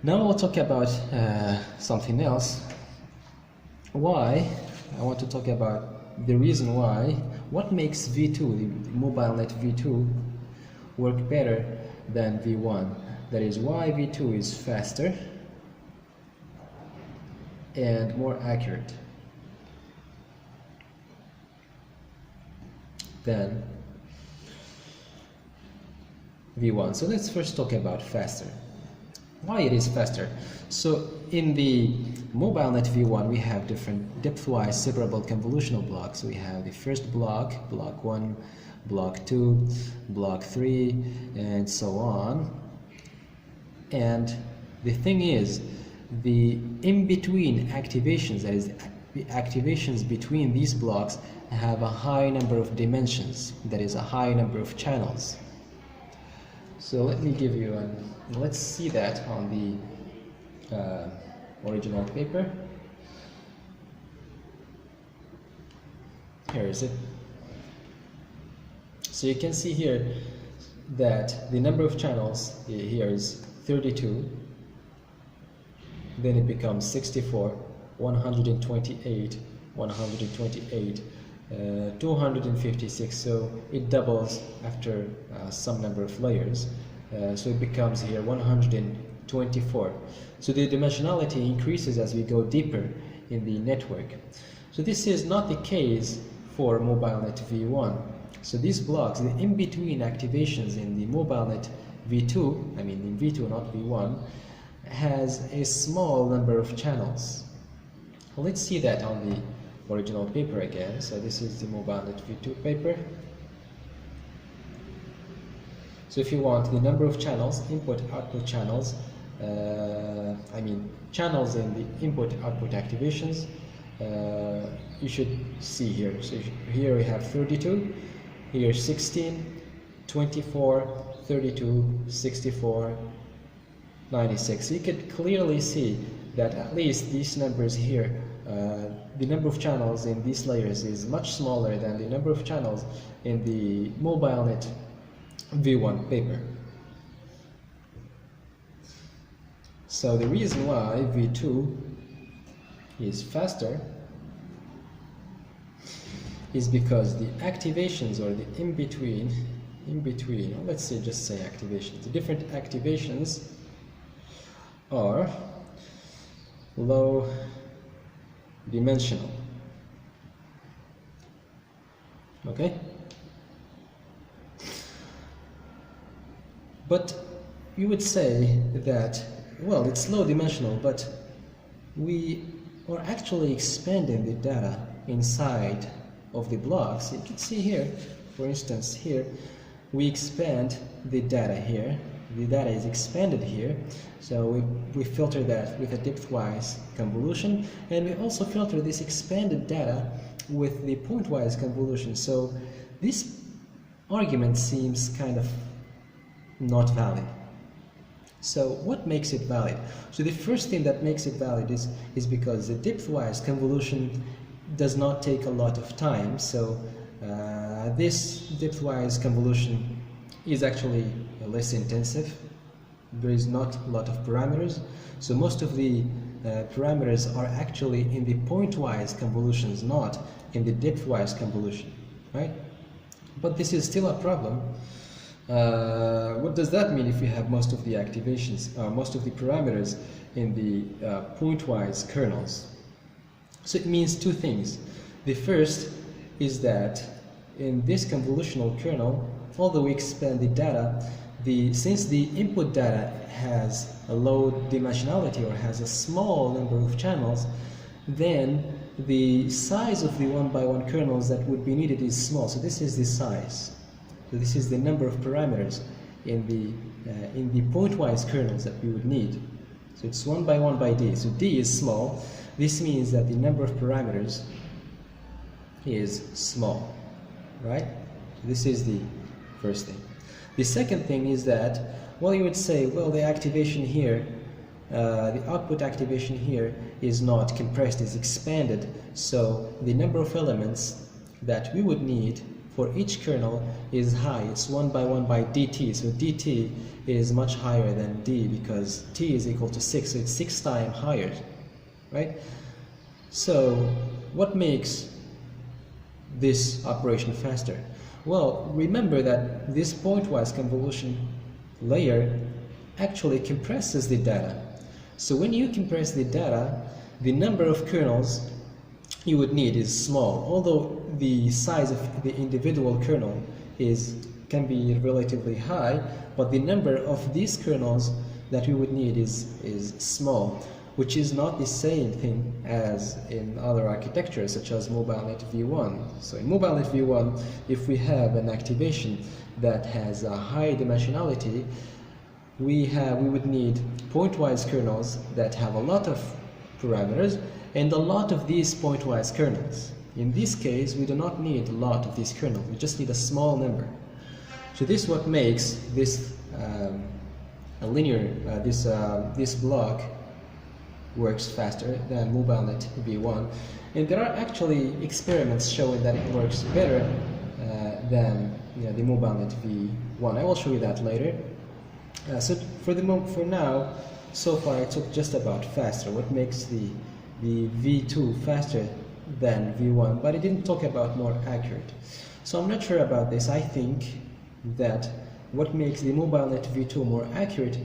Now we'll talk about something else. Why? I want to talk about the reason why. What makes V2, the MobileNetV2, work better than V1? That is, why V2 is faster and more accurate than V1. So let's first talk about faster. Why it is faster? So in the MobileNetV1 we have different depth-wise separable convolutional blocks. We have the first block, block 1, block 2, block 3, and so on. And the thing is, the in-between activations, that is, the activations between these blocks, have a high number of dimensions, that is, a high number of channels. So let me give you let's see that on the original paper. Here is it. So you can see here that the number of channels here is 32, then it becomes 64, 128, 128, 256, so it doubles after some number of layers, so it becomes here 124. So the dimensionality increases as we go deeper in the network. So this is not the case for MobileNetV1. So these blocks, the in-between activations in the MobileNetV2, I mean in V2 not V1, has a small number of channels. Well, let's see that on the original paper again. So this is the MobileNetV2 paper. So if you want the number of channels, input-output channels, I mean channels in the input-output activations, you should see here. So here we have 32, here 16, 24, 32, 64, 96. So you could clearly see that at least these numbers here, the number of channels in these layers is much smaller than the number of channels in the MobileNet V1 paper. So the reason why V2 is faster is because the activations, or the in-between, let's say, just say activations, the different activations are low dimensional. Okay? But you would say that, well, it's low dimensional, but we are actually expanding the data inside of the blocks. You can see here, for instance, here we expand the data here. The data is expanded here, so we filter that with a depth-wise convolution, and we also filter this expanded data with the point-wise convolution. So this argument seems kind of not valid. So what makes it valid? So the first thing that makes it valid is because the depth-wise convolution does not take a lot of time. So this depth-wise convolution is actually less intensive. There is not a lot of parameters, so most of the parameters are actually in the point-wise convolutions, not in the depth-wise convolution, right? But this is still a problem. What does that mean if you have most of the activations, most of the parameters in the point-wise kernels? So it means two things. The first is that in this convolutional kernel, although we expand the data, since the input data has a low dimensionality, or has a small number of channels, then the size of the one-by-one kernels that would be needed is small. So this is the size. So this is the number of parameters in the point-wise kernels that we would need. So it's 1 by 1 by d. So d is small. This means that the number of parameters is small, right? This is the first thing. The second thing is that, well, you would say, well, the activation here, the output activation here is not compressed, it's expanded. So the number of elements that we would need for each kernel is high. It's 1 by 1 by dt, so dt is much higher than d because t is equal to 6, so it's 6 times higher, right? So what makes this operation faster? Well, remember that this pointwise convolution layer actually compresses the data. So when you compress the data, the number of kernels you would need is small, although the size of the individual kernel can be relatively high, but the number of these kernels that we would need is small, which is not the same thing as in other architectures such as MobileNetV1. So in MobileNetV1, if we have an activation that has a high dimensionality, we would need pointwise kernels that have a lot of parameters and a lot of these pointwise kernels. In this case, we do not need a lot of these kernels, we just need a small number. So this is what makes this this block works faster than MobileNetV1, and there are actually experiments showing that it works better than the MobileNetV1. I will show you that later. So for now, so far I took just about faster, what makes the V2 faster than V1, but I didn't talk about more accurate. So I'm not sure about this. I think that what makes the MobileNetV2 more accurate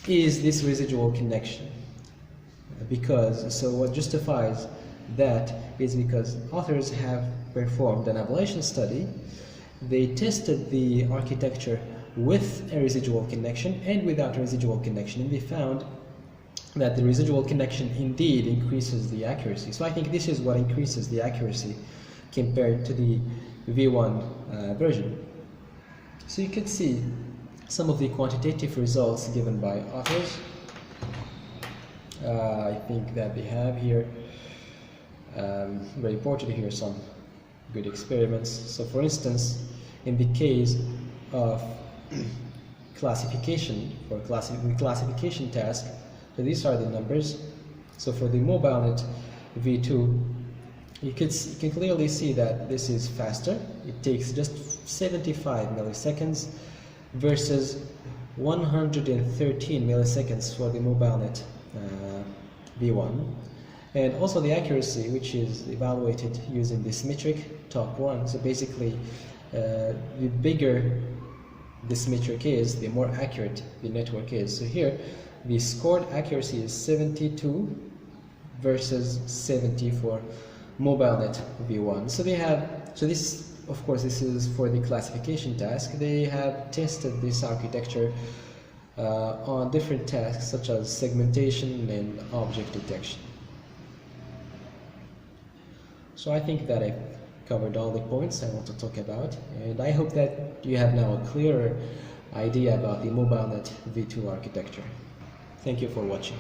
is this residual connection. So what justifies that is because authors have performed an evaluation study. They tested the architecture with a residual connection and without a residual connection, and they found that the residual connection indeed increases the accuracy. So I think this is what increases the accuracy compared to the V1 version. So you can see some of the quantitative results given by authors. I think that they have here very important here some good experiments. So for instance, in the case of classification, for classification task, so these are the numbers. So for the MobileNetV2, you can clearly see that this is faster. It takes just 75 milliseconds versus 113 milliseconds for the MobileNet V1, and also the accuracy, which is evaluated using this metric top 1. So basically the bigger this metric is, the more accurate the network is. So here the scored accuracy is 72 versus 70 for MobileNet V1. So this, of course, this is for the classification task. They have tested this architecture on different tasks such as segmentation and object detection. So I think that I've covered all the points I want to talk about, and I hope that you have now a clearer idea about the MobileNet V2 architecture. Thank you for watching.